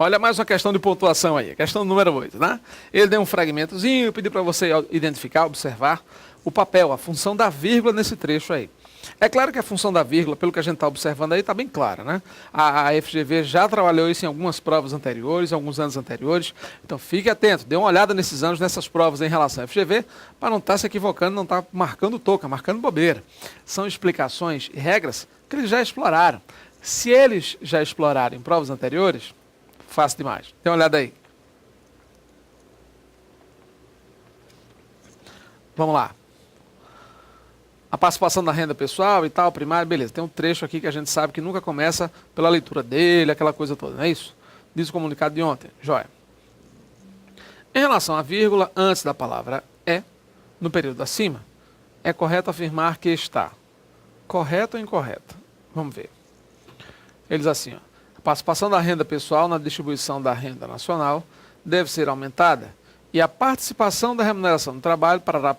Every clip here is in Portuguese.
Olha mais uma questão de pontuação aí, questão número 8, né? Ele deu um fragmentozinho, pediu para você identificar, observar o papel, a função da vírgula nesse trecho aí. É claro que a função da vírgula, pelo que a gente está observando aí, está bem clara, né? A FGV já trabalhou isso em algumas provas anteriores, em alguns anos anteriores. Então fique atento, dê uma olhada nesses anos, nessas provas em relação à FGV, para não estar se equivocando, não estar marcando toca, marcando bobeira. São explicações e regras que eles já exploraram. Se eles já exploraram em provas anteriores, fácil demais. Dê uma olhada aí. Vamos lá. A participação da renda pessoal e tal, primária, beleza. Tem um trecho aqui que a gente sabe que nunca começa pela leitura dele, aquela coisa toda, não é isso? Diz o comunicado de ontem. Joia. Em relação à vírgula, antes da palavra é, no período acima, é correto afirmar que está correto ou incorreto? Vamos ver. Eles assim, ó. A participação da renda pessoal na distribuição da renda nacional deve ser aumentada e a participação da remuneração do trabalho, parará.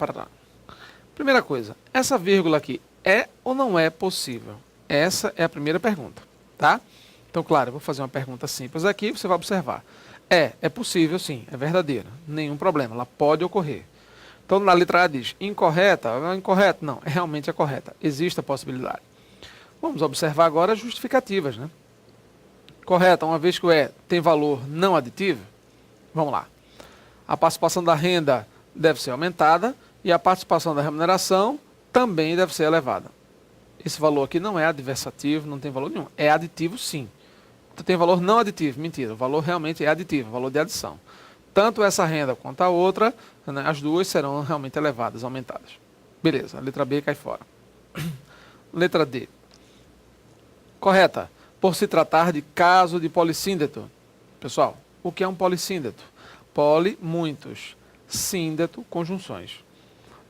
Primeira coisa, essa vírgula aqui é ou não é possível? Essa é a primeira pergunta, tá? Então, claro, eu vou fazer uma pergunta simples aqui, você vai observar. É possível sim, é verdadeira, nenhum problema, ela pode ocorrer. Então, na letra A diz, incorreta, incorreto? Não, realmente é correta, existe a possibilidade. Vamos observar agora as justificativas, né? Correta, uma vez que o E tem valor não aditivo, vamos lá. A participação da renda deve ser aumentada e a participação da remuneração também deve ser elevada. Esse valor aqui não é adversativo, não tem valor nenhum. É aditivo sim. Então, tem valor não aditivo, mentira. O valor realmente é aditivo, valor de adição. Tanto essa renda quanto a outra, né, as duas serão realmente elevadas, aumentadas. Beleza, a letra B cai fora. Letra D. Correta. Por se tratar de caso de polissíndeto. Pessoal, o que é um polissíndeto? Poli, muitos. Síndeto, conjunções.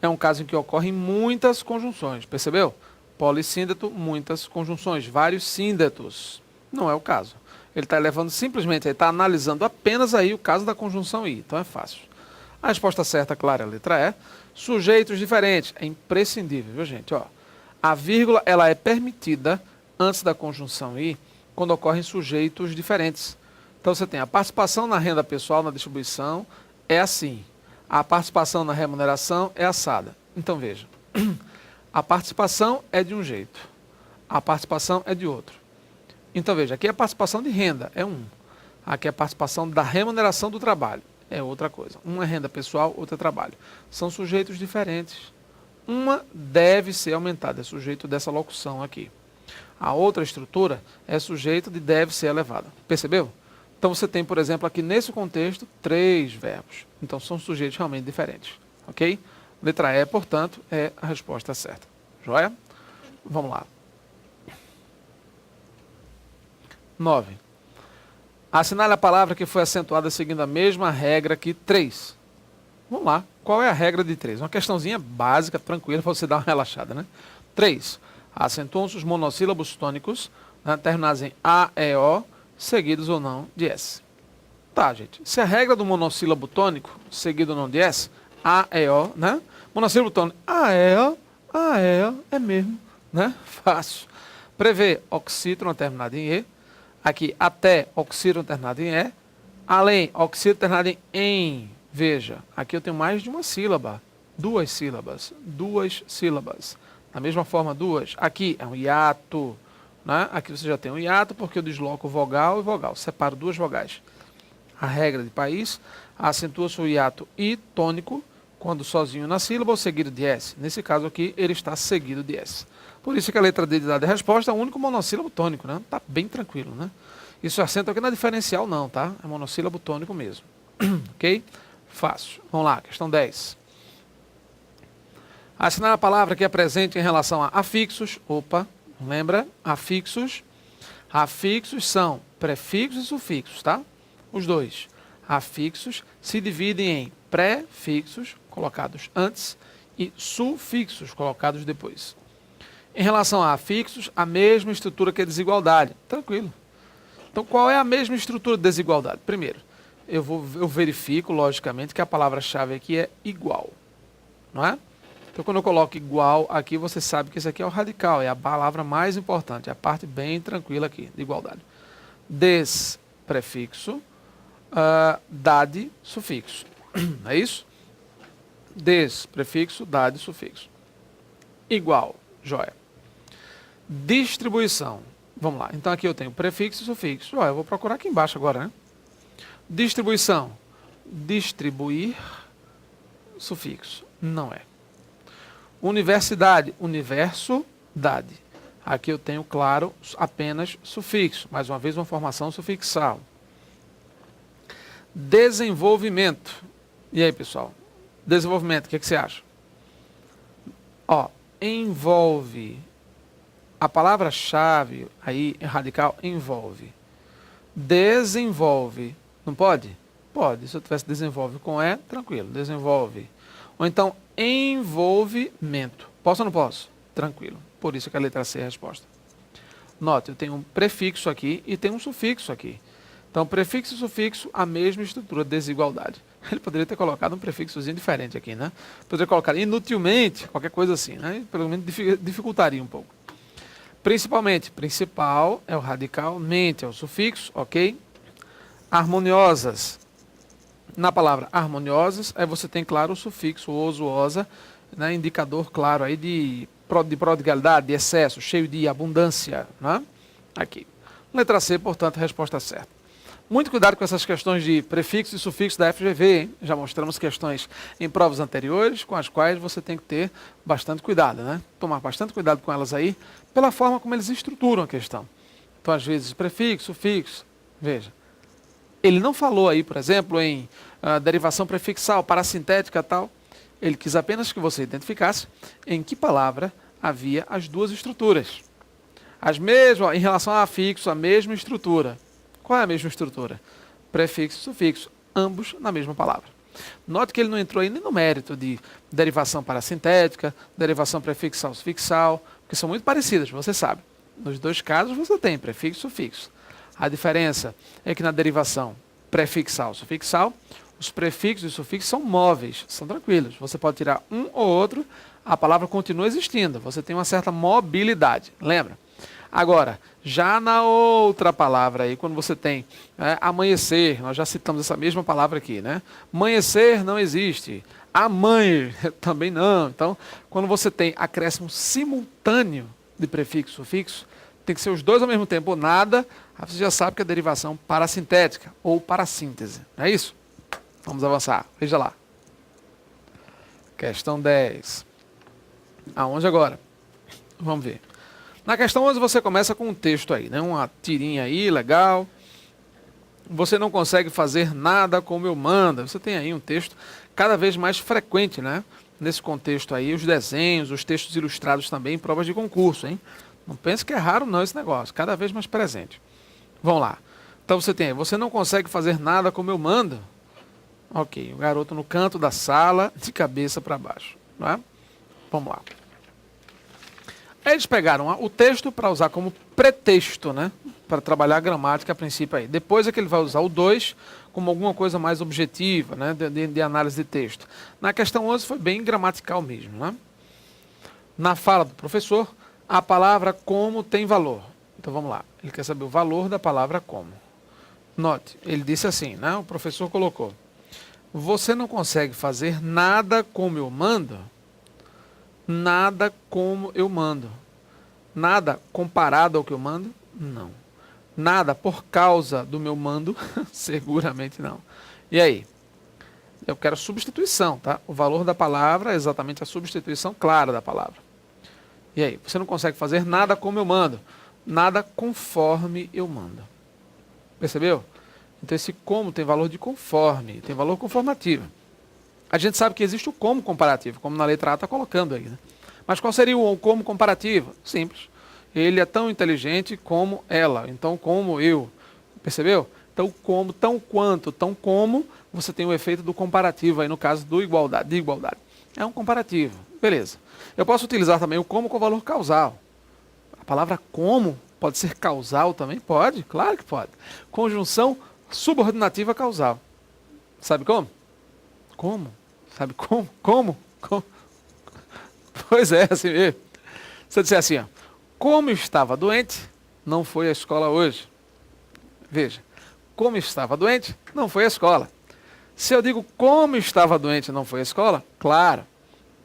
É um caso em que ocorrem muitas conjunções, percebeu? Polissíndeto, muitas conjunções, vários síndetos. Não é o caso. Ele está elevando simplesmente, ele está analisando apenas aí o caso da conjunção I, então é fácil. A resposta certa, clara, é a letra E. Sujeitos diferentes, é imprescindível, viu gente? Ó, a vírgula, ela é permitida antes da conjunção I, quando ocorrem sujeitos diferentes. Então você tem a participação na renda pessoal, na distribuição, é assim. A participação na remuneração é assada. Então, veja. A participação é de um jeito. A participação é de outro. Então, veja. Aqui é a participação de renda. É um. Aqui é a participação da remuneração do trabalho. É outra coisa. Uma é renda pessoal, outra é trabalho. São sujeitos diferentes. Uma deve ser aumentada. É sujeito dessa locução aqui. A outra estrutura é sujeito de deve ser elevada. Percebeu? Então, você tem, por exemplo, aqui nesse contexto, 3 verbos. Então, são sujeitos realmente diferentes. Ok? Letra E, portanto, é a resposta certa. Joia? Vamos lá. 9. Assinale a palavra que foi acentuada seguindo a mesma regra que 3. Vamos lá. Qual é a regra de 3? Uma questãozinha básica, tranquila, para você dar uma relaxada, né? 3. Acentuam-se os monossílabos tônicos, né, terminados em A, E, O, seguidos ou não de S. Tá, gente. Se a regra do monossílabo tônico, seguido ou não de S, A, E, O, né? Monossílabo tônico, A, E, O, é mesmo, né? Fácil. Prevê oxítono terminado em E. Aqui, até oxítono terminado em E. Além, oxítono terminado em. Veja, aqui eu tenho mais de uma sílaba. 2 sílabas. 2 sílabas. Da mesma forma, 2. Aqui é um hiato. Né? Aqui você já tem um hiato porque eu desloco vogal e vogal. Separo 2 vogais. A regra de país, acentua-se o hiato I tônico quando sozinho na sílaba ou seguido de S. Nesse caso aqui, ele está seguido de S. Por isso que a letra D de dada a resposta é o único monossílabo tônico, né? Tá bem tranquilo, né? Isso acento aqui na diferencial não, tá? É monossílabo tônico mesmo. Ok? Fácil. Vamos lá, questão 10. Assinar a palavra que é presente em relação a afixos. Opa, lembra? Afixos. Afixos são prefixos e sufixos, tá? Os dois. Afixos se dividem em prefixos, colocados antes, e sufixos, colocados depois. Em relação a afixos, a mesma estrutura que a desigualdade. Tranquilo. Então, qual é a mesma estrutura de desigualdade? Primeiro, eu verifico, logicamente, que a palavra-chave aqui é igual. Não é? Então, quando eu coloco igual aqui, você sabe que isso aqui é o radical, é a palavra mais importante, é a parte bem tranquila aqui, de igualdade. prefixo, dade, sufixo. É isso? Des, prefixo, dade, sufixo. Igual, joia. Distribuição. Vamos lá. Então aqui eu tenho prefixo e sufixo. Joia, eu vou procurar aqui embaixo agora, né? Distribuição. Distribuir, sufixo. Não é. Universidade. Universo, dade. Aqui eu tenho, claro, apenas sufixo. Mais uma vez, uma formação sufixal. Desenvolvimento. E aí, pessoal? Desenvolvimento, o que você acha? Ó, envolve. A palavra-chave aí, radical, envolve. Desenvolve. Não pode? Pode. Se eu tivesse desenvolve com E, tranquilo. Desenvolve. Ou então, envolvimento. Posso ou não posso? Tranquilo. Por isso que a letra C é a resposta. Note, eu tenho um prefixo aqui e tenho um sufixo aqui. Então, prefixo e sufixo, a mesma estrutura, desigualdade. Ele poderia ter colocado um prefixozinho diferente aqui, né? Poderia colocar inutilmente, qualquer coisa assim, né? Pelo menos dificultaria um pouco. Principalmente, principal é o radical, mente é o sufixo, ok? Harmoniosas. Na palavra harmoniosas, aí você tem, claro, o sufixo oso, osa, né? Indicador, claro, aí de prodigalidade, de excesso, cheio de abundância, né? Aqui. Letra C, portanto, a resposta certa. Muito cuidado com essas questões de prefixo e sufixo da FGV, hein? Já mostramos questões em provas anteriores, com as quais você tem que ter bastante cuidado, né? Tomar bastante cuidado com elas aí, pela forma como eles estruturam a questão. Então, às vezes, prefixo, sufixo, veja. Ele não falou aí, por exemplo, em derivação prefixal, parasintética e tal. Ele quis apenas que você identificasse em que palavra havia as duas estruturas. As mesmas, em relação a afixo, a mesma estrutura. Qual é a mesma estrutura? Prefixo e sufixo, ambos na mesma palavra. Note que ele não entrou aí nem no mérito de derivação parasintética, derivação prefixal, sufixal, porque são muito parecidas, você sabe. Nos dois casos você tem prefixo e sufixo. A diferença é que na derivação prefixal, sufixal, os prefixos e sufixos são móveis, são tranquilos. Você pode tirar um ou outro, a palavra continua existindo. Você tem uma certa mobilidade, lembra? Agora, já na outra palavra aí, quando você tem amanhecer, nós já citamos essa mesma palavra aqui, né? Amanhecer não existe. Amanhã também não. Então, quando você tem acréscimo simultâneo de prefixo e sufixo, tem que ser os dois ao mesmo tempo, ou nada, aí você já sabe que é derivação parasintética ou parassíntese. Não é isso? Vamos avançar. Veja lá. Questão 10. Aonde agora? Vamos ver. Na questão 11 você começa com um texto aí, né? Uma tirinha aí, legal. Você não consegue fazer nada como eu mando. Você tem aí um texto cada vez mais frequente, né? Nesse contexto aí, os desenhos, os textos ilustrados também em provas de concurso, hein? Não pense que é raro não esse negócio, cada vez mais presente. Vamos lá. Então você tem aí, você não consegue fazer nada como eu mando. Ok, o garoto no canto da sala, de cabeça para baixo. Não é? Vamos lá. Eles pegaram o texto para usar como pretexto, né? Para trabalhar a gramática a princípio aí. Depois é que ele vai usar o 2 como alguma coisa mais objetiva, né? De análise de texto. Na questão 11 foi bem gramatical mesmo, né? Na fala do professor, a palavra como tem valor. Então vamos lá. Ele quer saber o valor da palavra como. Note, ele disse assim, né? O professor colocou: você não consegue fazer nada como eu mando? Nada como eu mando. Nada comparado ao que eu mando? Não. Nada por causa do meu mando? Seguramente não. E aí? Eu quero substituição, tá? O valor da palavra é exatamente a substituição clara da palavra. E aí? Você não consegue fazer nada como eu mando. Nada conforme eu mando. Percebeu? Então esse como tem valor de conforme, tem valor conformativo. A gente sabe que existe o como comparativo, como na letra A está colocando aí, né? Mas qual seria o como comparativo? Simples. Ele é tão inteligente como ela, então como eu. Percebeu? Então como, tão quanto, tão como, você tem o efeito do comparativo aí no caso de igualdade. É um comparativo. Beleza. Eu posso utilizar também o como com valor causal. A palavra como pode ser causal também? Pode, claro que pode. Conjunção subordinativa causal. Sabe como? Como? Sabe como? Como? Pois é, assim mesmo. Se eu disser assim, ó, como estava doente, não foi à escola hoje. Veja, como estava doente, não foi à escola. Se eu digo como estava doente, não foi à escola, claro.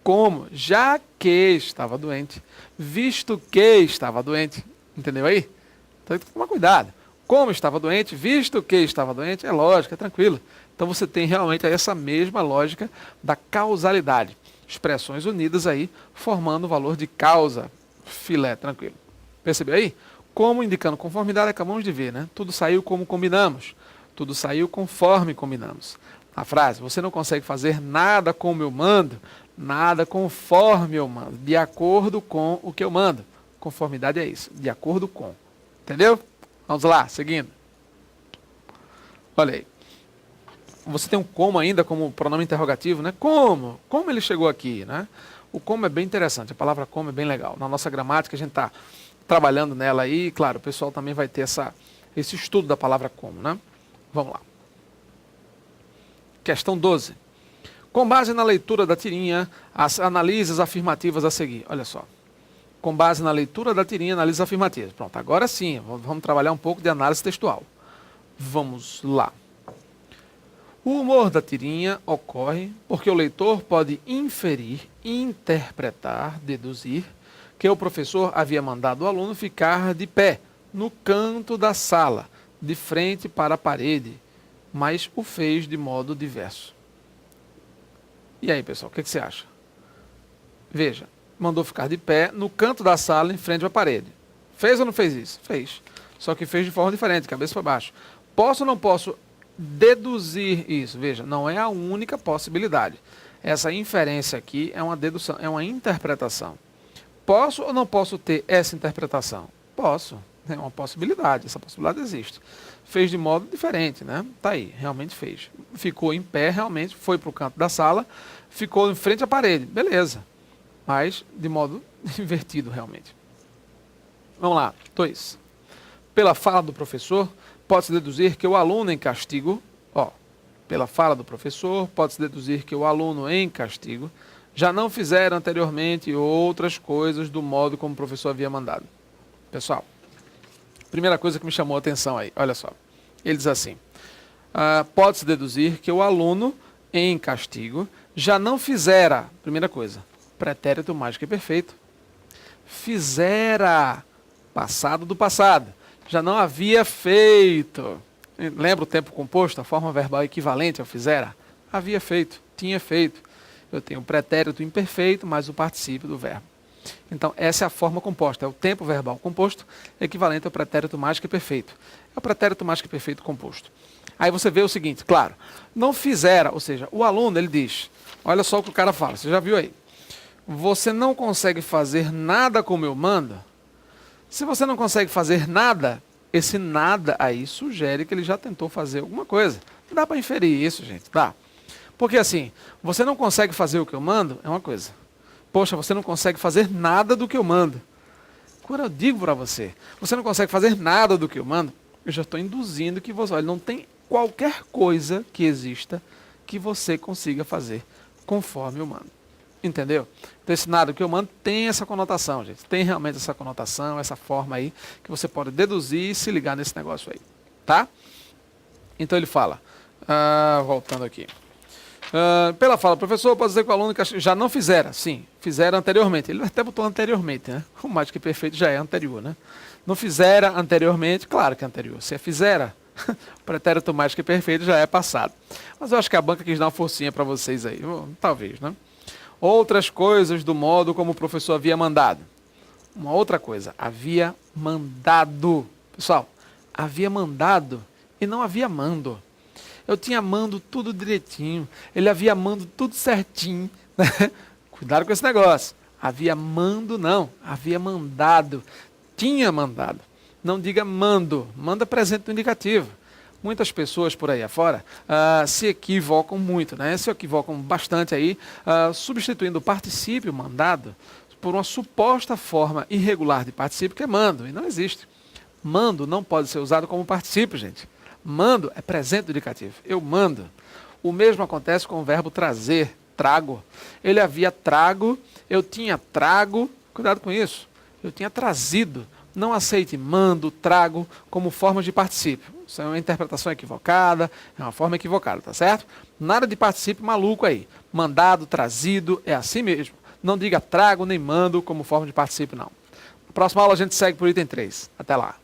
Como, já que estava doente, visto que estava doente. Entendeu aí? Então tem que tomar cuidado. Como estava doente, visto que estava doente, é lógico, é tranquilo. Então você tem realmente essa mesma lógica da causalidade. Expressões unidas aí, formando o valor de causa. Filé, tranquilo. Percebeu aí? Como indicando conformidade, acabamos de ver, né? Tudo saiu como combinamos. Tudo saiu conforme combinamos. A frase, você não consegue fazer nada como eu mando, nada conforme eu mando, de acordo com o que eu mando. Conformidade é isso, de acordo com. Entendeu? Vamos lá, seguindo. Olha aí. Você tem um como ainda como pronome interrogativo, né? Como? Como ele chegou aqui, né? O como é bem interessante, a palavra como é bem legal. Na nossa gramática a gente está trabalhando nela aí, e claro, o pessoal também vai ter esse estudo da palavra como, né? Vamos lá. Questão 12. Com base na leitura da tirinha, analise as afirmativas a seguir. Olha só. Com base na leitura da tirinha, analise as afirmativas. Pronto, agora sim, vamos trabalhar um pouco de análise textual. Vamos lá. O humor da tirinha ocorre porque o leitor pode inferir, interpretar, deduzir que o professor havia mandado o aluno ficar de pé, no canto da sala, de frente para a parede, mas o fez de modo diverso. E aí, pessoal, o que você acha? Veja, mandou ficar de pé no canto da sala, em frente à parede. Fez ou não fez isso? Fez. Só que fez de forma diferente, cabeça para baixo. Posso ou não posso deduzir isso? Veja, não é a única possibilidade. Essa inferência aqui é uma dedução, é uma interpretação. Posso ou não posso ter essa interpretação? Posso. É uma possibilidade, essa possibilidade existe. Fez de modo diferente, né? Tá aí, realmente fez. Ficou em pé, realmente, foi para o canto da sala, ficou em frente à parede, beleza. Mas de modo invertido, realmente. Vamos lá, 2. Pela fala do professor, pode-se deduzir que o aluno em castigo, pela fala do professor, pode-se deduzir que o aluno em castigo já não fizera anteriormente outras coisas do modo como o professor havia mandado. Pessoal, primeira coisa que me chamou a atenção aí, olha só. Ele diz assim, pode-se deduzir que o aluno em castigo já não fizera, primeira coisa, pretérito mais que perfeito, fizera, passado do passado, já não havia feito. Lembra o tempo composto, a forma verbal equivalente ao fizera? Havia feito, tinha feito. Eu tenho o pretérito imperfeito mais o particípio do verbo. Então, essa é a forma composta, é o tempo verbal composto, equivalente ao pretérito mais que perfeito. É o pretérito mais que perfeito composto. Aí você vê o seguinte, claro, não fizera, ou seja, o aluno, ele diz, olha só o que o cara fala, você já viu aí, você não consegue fazer nada como eu mando? Se você não consegue fazer nada, esse nada aí sugere que ele já tentou fazer alguma coisa. Não dá para inferir isso, gente, dá. Porque assim, você não consegue fazer o que eu mando, é uma coisa. Poxa, você não consegue fazer nada do que eu mando. Quando eu digo para você, você não consegue fazer nada do que eu mando, eu já estou induzindo que você, olha, não tem qualquer coisa que exista que você consiga fazer conforme eu mando. Entendeu? Então esse nada que eu mando tem essa conotação, gente. Tem realmente essa conotação, essa forma aí, que você pode deduzir e se ligar nesse negócio aí. Tá? Então ele fala, voltando aqui. Pela fala, professor, pode dizer que o aluno já não fizera. Sim, fizera anteriormente. Ele até botou anteriormente, né? O mais que perfeito já é anterior, né? Não fizera anteriormente, claro que é anterior. Se é fizera, o pretérito mais que perfeito já é passado. Mas eu acho que a banca quis dar uma forcinha para vocês aí. Talvez, né? Outras coisas do modo como o professor havia mandado. Uma outra coisa, havia mandado. Pessoal, havia mandado e não havia mando. Eu tinha mando tudo direitinho. Ele havia mando tudo certinho. Né? Cuidado com esse negócio. Havia mando, não. Havia mandado. Tinha mandado. Não diga mando. Manda presente no indicativo. Muitas pessoas por aí afora se equivocam muito, né? Se equivocam bastante aí, substituindo o particípio mandado por uma suposta forma irregular de particípio que é mando. E não existe. Mando não pode ser usado como particípio, gente. Mando é presente do indicativo. Eu mando. O mesmo acontece com o verbo trazer, trago. Ele havia trago, eu tinha trago, cuidado com isso. Eu tinha trazido. Não aceite mando, trago como forma de particípio. Isso é uma interpretação equivocada, é uma forma equivocada, tá certo? Nada de particípio maluco aí. Mandado, trazido, é assim mesmo. Não diga trago nem mando como forma de particípio, não. Na próxima aula a gente segue por item 3. Até lá.